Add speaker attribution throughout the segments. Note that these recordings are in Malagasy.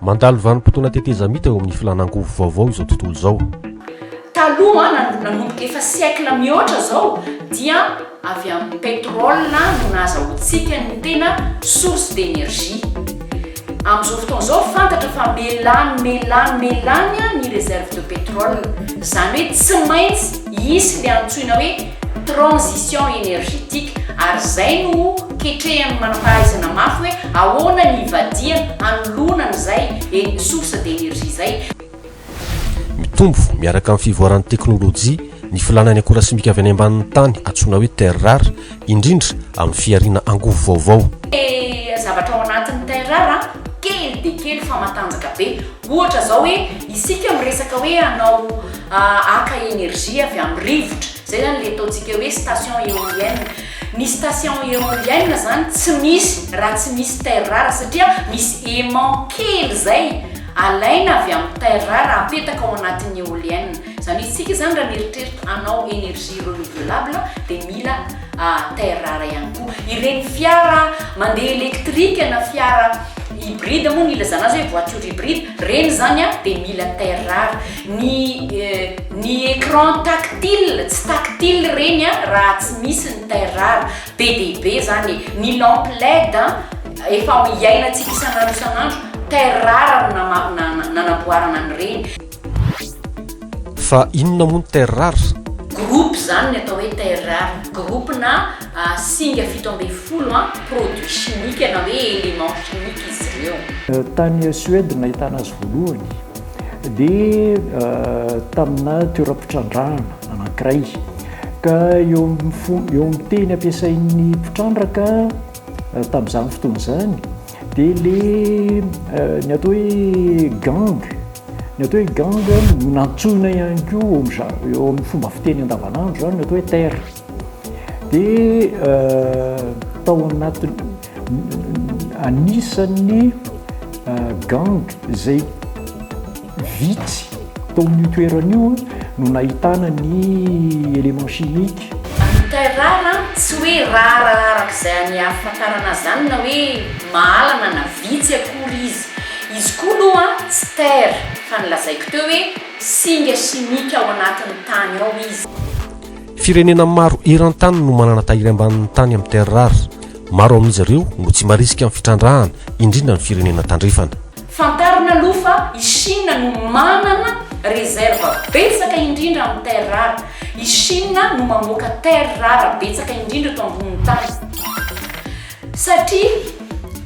Speaker 1: mandalo vanim-potoana tetezamita eo amin'ny filanangovo vaovao izao tontolo izao.
Speaker 2: Taloha nanomboka efa siècle mihoatra zao dia avy amin'ny pétrole no nahazahoantsika ny tena source d'énergie. Amin'izao fotoana izao fantatra fa melany ny réserve de pétrole. Izany hoe tsy maintsy hisy le antsoina hoe transition énergétique ary zay no ketrehany manam-pahaizana mafy hoe ahoana ny ivadia hanolona n'izay source d'énergie zay.
Speaker 1: Mitombo miaraka amin'ny fivoaran'ny teknôlôjia ny filanan'ny akora simika avy any ambanin'ny tany antsoina hoe terre rare indrindra amin'ny fiariana angovo vaovao.
Speaker 2: Zavatra ao anatin'ny terre rare kely dia kely fa matanjaka be. Ohatra zao hoe isika miresaka hoe anao aka énergie avy amin'ny rivotra. Zay zany le ataontsika hoe station éolienne. Ny station éolienne zany tsy misy raha tsy misy terre rare satria misy aimant kely zay alaina avy amin'ny terre rare apetaka ao anatin'ny éolienne. Zany isika zany raha mieritreritra anao énergie renouvelable dia mila terre rare ihany koa. Ireny fiara mandeha électrique na fiara hybride moa ny ilazana azy hoe voiture hybride reny zany dia mila terre rare. Ny écran tactile tsy tactile reny raha tsy misy ny terre rare. Be dia be zany ny lampe LED efa iainantsika isan'andro terre rare nanamboarana an'ireny.
Speaker 1: Fa inona moa ny terre rare?
Speaker 2: Groupe zany ny atao hoe terre rare. Groupe na singa 70 produit chimique na hoe élément chimique izy ireo.
Speaker 3: Tany Suède nahitana azy voalohany dia tamina toeram-pitrandrahana anankiray ka eo amin'ny teny ampiasain'ny mpitrandraka tamin'izany fotoana izany dia ny atao hoe gang no nantsoina ihany koa eo amin'ny fomba fiteny andavanandro zany ny atao hoe terre. Dia tao anaty anisan'ny gang zay vitsy tao amin'io toeran'io no nahitana ny élément chimique.
Speaker 2: Terre rare tsy hoe rare arak'izay any ahafantarana zany na hoe mahalana na vitsy akory izy. Izy koa aloha tsy terre fa nilazaiko teo hoe singa chimique ao anatin'ny tany ao izy.
Speaker 1: Firenena maro eran-tany no manana tahiry ambanin'ny tany amin'ny terre rare. Maro amin'izy ireo no tsy marisika amin'ny fitrandrahana indrindra ny firenena tandrefana.
Speaker 2: Fantarina aloha fa i Chine no manana réserve betsaka indrindra amin'ny terre rare. I Chine no mamoaka terre rare betsaka indrindra eto ambonin'ny tany. Satria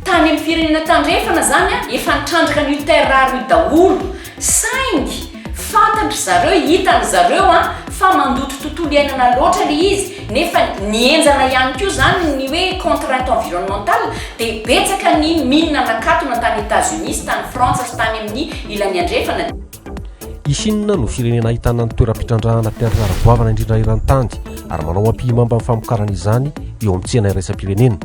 Speaker 2: tany amin'ny firenena tandrefana zany efa nitrandraka ny terre rare io daholo. Saingy fantatry zareo, hitan'ny zareo fa mandoto tontolo iainana loatra le izy, nefa nienjana ihany koa zany ny hoe contrainte environnementale dia betsaka ny milina nakatona tany États-Unis, tany Frantsa sy tany amin'ny ilany andrefana.
Speaker 1: I Chine no firenena ahitana ny toeram-pitrandrahana terre rare goavana indrindra eran-tany ary manao ampihimamba amin'ny famokarana izany eo amin'ny tsena iraisam-pirenena.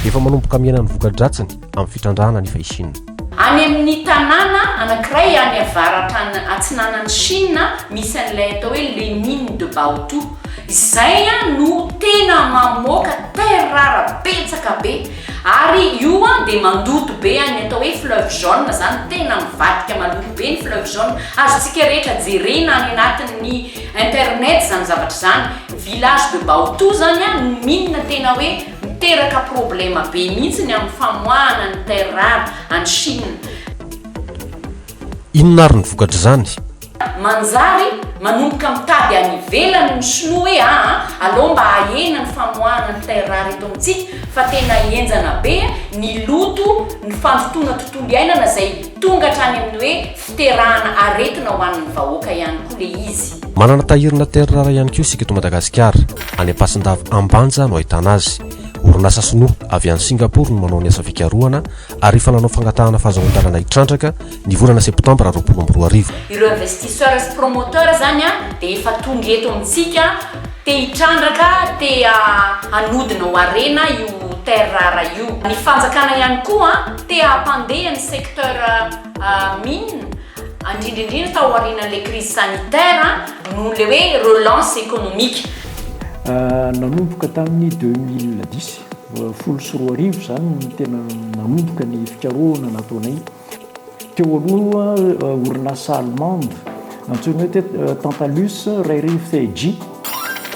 Speaker 1: Efa manomboka miaina ny voka-dratsiny amin'ny fitrandrahana nefa i Chine.
Speaker 2: Any amin'ny tanàna anankiray any avaratra atsinanan'ny Chine misy an'ilay atao hoe les mines de Baotou. Izay no tena mamoaka terre rare betsaka be ary io dia mandoto be any atao hoe fleuve jaune zany tena mivadika maloto be ny fleuve jaune. Azontsika rehetra jerena any anatin'ny internet zany zavatra zany. Village de Baotou zany mine tena hoe miteraka problema be mihitsy ny amin'ny famoahana ny terre rare any Chine.
Speaker 1: Inona ary ny vokatra zany?
Speaker 2: Manjary manomboka mitady any ivelany ny sinoa hoe aleo mba ahena ny famoahana ny terre rare eto amintsika fa tena hienjana be ny loto ny fandotona tontolo iainana zay tonga hatrany amin'ny hoe fiterahana aretina ho an'ny vahoaka ihany koa le izy.
Speaker 1: Manana tahirina terre rare ihany koa isika eto Madagasikara. Any Ampasindava Ambanja no ahitana azy. Orinasa sinoa avy any Singapour no manao ny asa fikarohana ary efa nanao fangatahana fahazoan-dalana hitrandraka ny volana septambra 2022.
Speaker 2: Ireo investisseur sy promoteur zany dia efa tonga eto amintsika te hitrandraka te hanodina ho arena io terre rare io. Ny fanjakana ihany koa te hampandeha ny secteur mine indrindrindrindra tao aorianan'ilay crise sanitaire noho le hoe relance économique.
Speaker 3: Nanomboka tamin'ny 2010 folo sy roa arivo zany tena nanomboka ny fikarohana nataonay teo aloha orinasa allemande nantsony hoe Tantalus ray rivo Fj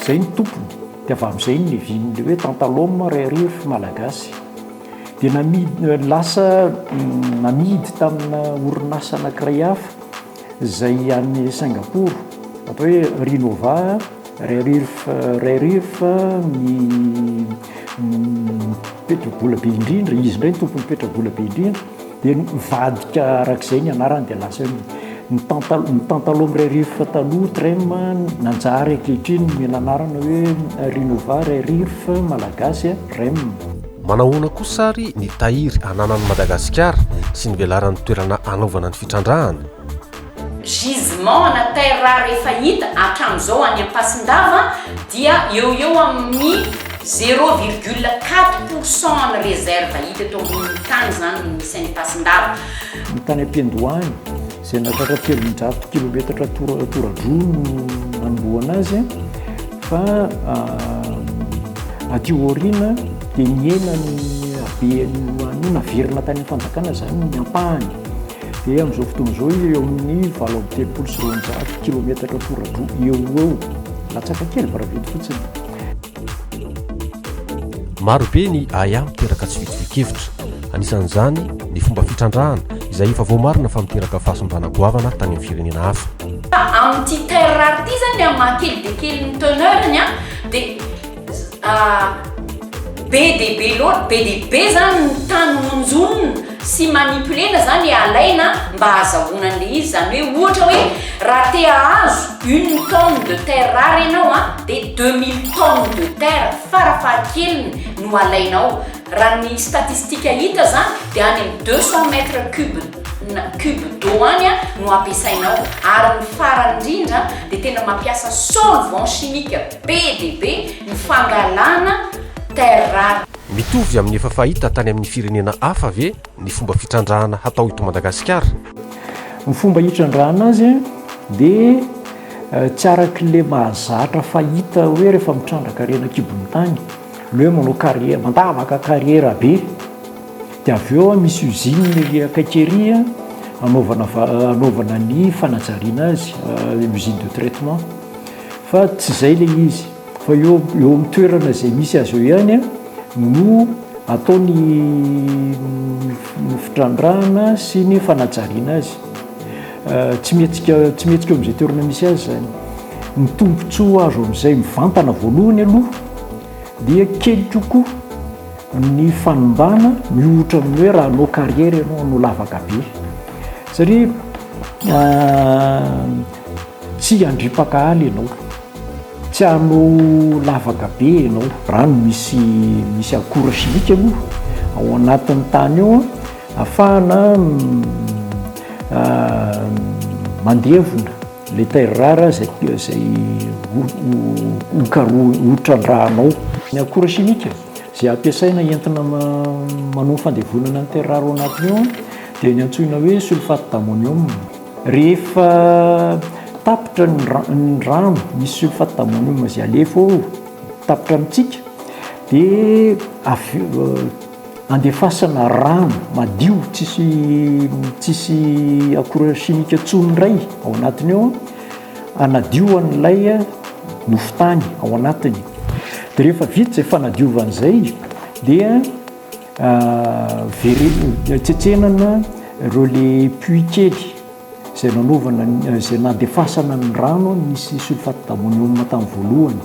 Speaker 3: zay ny tompony dia avy amin'izay ny vinyle hoe Tantalum ray rivo malagasy dia lasa namidy tamina orinasa anankiray hafa zay any Singapour atao hoe Renova ray rivo ny petrabola be indrindra izy indray ny tompony petrabola be indrindra dia mivadika arak'izay ny anarany dia lasa ny Tantalum ray rivo taloha trem nanjary ankehitriny ny anarana hoe Renova ray rivo malagasy rem.
Speaker 1: Manahoana kosa sary ny tahiry ananan'i Madagasikara sy ny velaran'ny toerana anaovana ny fitrandrahana.
Speaker 2: Gisement na terre rare efa hita hatramin'izao any Ampasindava dia eo amin'ny 0,4% ny réserve hita eto ambony tany zany misy any Ampasindava.
Speaker 3: Ny tany Ampendoany izay natratra 300 kilometatra tora-drony nanomboana azy fa aty aoriana dia niena ny habeny naverina tany amin'ny fanjakana zany ny ampahany dia amin'izao fotoana izao eo amin'ny 730 kilometatra tora-droa eo latsaka kely baraventy fotsiny.
Speaker 1: Maro be ny aya miteraka tsy vitsivitsy-kevitra, anisan'izany ny fomba fitrandrahana izay efa voamarina fa miteraka fahasombana-goavana tany amin'ny firenena hafa.
Speaker 2: Amin'ity terre rare ity zany amin'ny mahakely dia kely ny teneurny dia be dia be zany ny tany monjonona sy manipulena zany alaina mba hahazahoana an'ilay izy zany hoe ohatra hoe raha te hahazo 1 tonne de terre rare ianao dia 2000 tonnes de terre farafahakeliny no alainao. Raha ny statistika hita zany dia any amin'ny 200 mètres cube d'eau any no ampiasainao ary ny farany indrindra dia tena mampiasa solvant chimique be dia be ny fangalana terre rare.
Speaker 1: Mitovy amin'ny efa fahita tany amin'ny firenena hafa ve ny fomba fitrandrahana hatao eto Madagasikara?
Speaker 3: Ny fomba hitrandrahana azy dia tsy arak'ilay mahazatra fahita hoe rehefa mitrandraka rena kibony tany hoe manao carrière mandavaka carrière be dia avy eo misy usine akaikeria anaovana ny fanajariana azy usine de traitement fa tsy izay ilay izy fa eo amin'ny toerana izay misy azy eo ihany no ataony fitrandrahana sy ny fanajariana azy tsy mihetsika eo amin'izay toerana misy azy zany. Ny tombontsoa azo amin'izay mivantana voalohany aloha dia kely kokoa ny fanombana mihoatra amin'ny hoe raha anao carrière ianao anao lavaka be satria tsy andripaka haly ianao, tsy hanao lavaka be ianao. Rano misy akora simika aloha ao anatin'ny tany eo ahafahana mandevona le terre rare zay hotrandrahanao. Ny akora simika zay ampiasaina entina manao fandevonana ny terre rare ao anatiny eo dia ny antsoina hoe sulfate d'ammonium. Rehefa tapitra ny rano misy sulfate d'ammonium zay alefa ao tapitra amintsika dia andefasana rano madio tsisy akora simika tsonindray ao anatiny eo anadio an'ilay nofotany ao anatiny. Dia rehefa vita izay fanadiovan'izay dia tsetsenana ireo le puits kely izay izay nandefasana ny rano misy sulfate d'ammonium tamin'ny voalohany.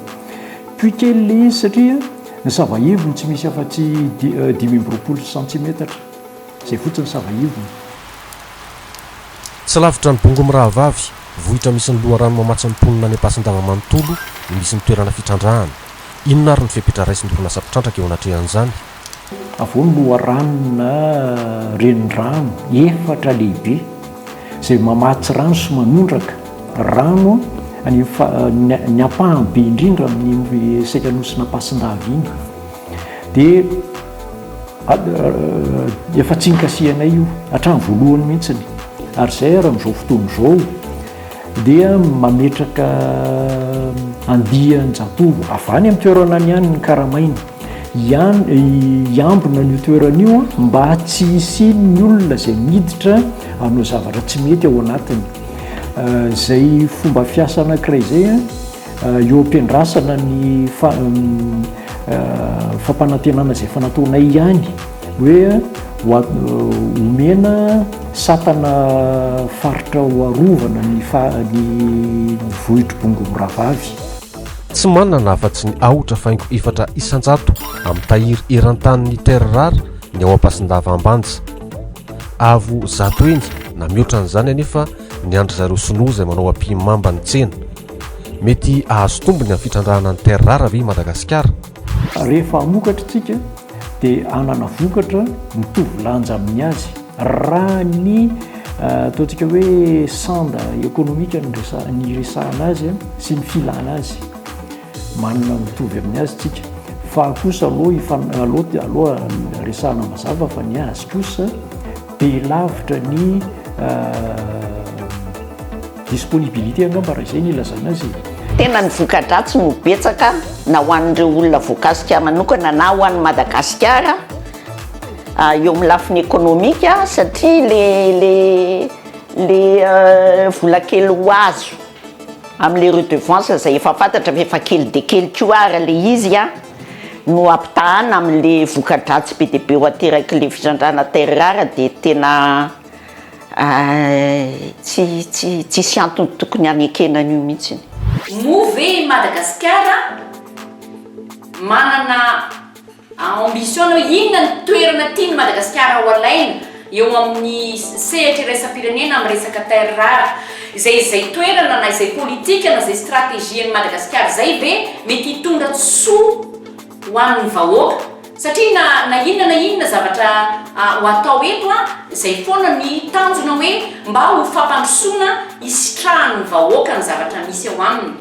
Speaker 3: Puits kely le izy satria ny savaivony tsy misy afa-tsy 520 centimetatra izay fotsiny savaivony.
Speaker 1: Tsy lavitra ny bongo mirahavavy vohitra misy ny loharano mamatsy ny mponina any Ampasindava manontolo misy ny toerana fitrandrahana. Inona ary ny fepetra raisin-dorinasa mpitrandranka eo anatrehan'izany?
Speaker 3: Avao ny loharanona renirano efatra lehibe izay mamatsy rano sy manondraka rano ny ampahany be indrindra amin'ny saikanosina Ampasindava iny dia efa tsy nikasianay io hatramin'ny voalohany mihitsiny. Ary izay raha amin'izao fotoana izao dia mametraka andian-jatovo avy any amin'ny toerana any ihany ny karamaina iambina ny toeran'io mba tsy hisiny ny olona zay miditra anao zavatra tsy mety ao anatiny. Zay fomba fiasa anankiray zay eo ampiandrasana ny fampanantenana zay fanataonay ihany hoe omena satana faritra hoarovana ny vohitro-bongom-ravavy.
Speaker 1: Tsy manana afa-tsy ny aotra faingo efatra isan-jato amin'ny tahiry eran-tany ny terre rare ny ao am-pasindava Ambanja. Avo zato eny na mihoatra n'izany anefa ny andry zareo sinoa izay manao ampimamba ny tsena. Mety ahazo tombony amin'ny fitrandrahana ny terre rare avy Madagasikara.
Speaker 3: Rehefa hamokatra tsika dia anana vokatra mitovy lanja amin'ny azy. Raha ny ataontsika hoe sanda ekonomika ny resahana azy sy ny filana azy, manana mitovy amin'ny azy tsika. Fa kosa aloha resahana mazava fa ny azy kosa be lavitra ny disponibilité angamba raha izay ny ilazana azy.
Speaker 4: Tena ny voka-dratsy no betsaka na ho an'ireo olona voankasikara manokana na ho an'ny Madagasikara eo amin'ny lafiny ekonomika satria le vola kely ho azo amin'le redevance zay efa fantatra fa efa kely de kely koara le izy no ampitahana amin'le voka-dratsy be dia be ho ateraky le fitrandrana terre rare dia tena tsy sy antony tokony hanekenana io mihitsy.
Speaker 2: Move Madagasikara manana ambition inona ny toerana tiany Madagasikara ho alaina eo amin'ny sehatra iraisam-pirenena amin'ny resaka terre rare. Zay toerana na izay politika na izay stratégie ny Madagasikara zay ve mety hitondra soa ho an'ny vahoaka, satria na inona zavatra ho atao eto zay foana ny tanjona hoe mba ho fampandrosoana hisitrahan'ny vahoaka ny zavatra misy ao aminy.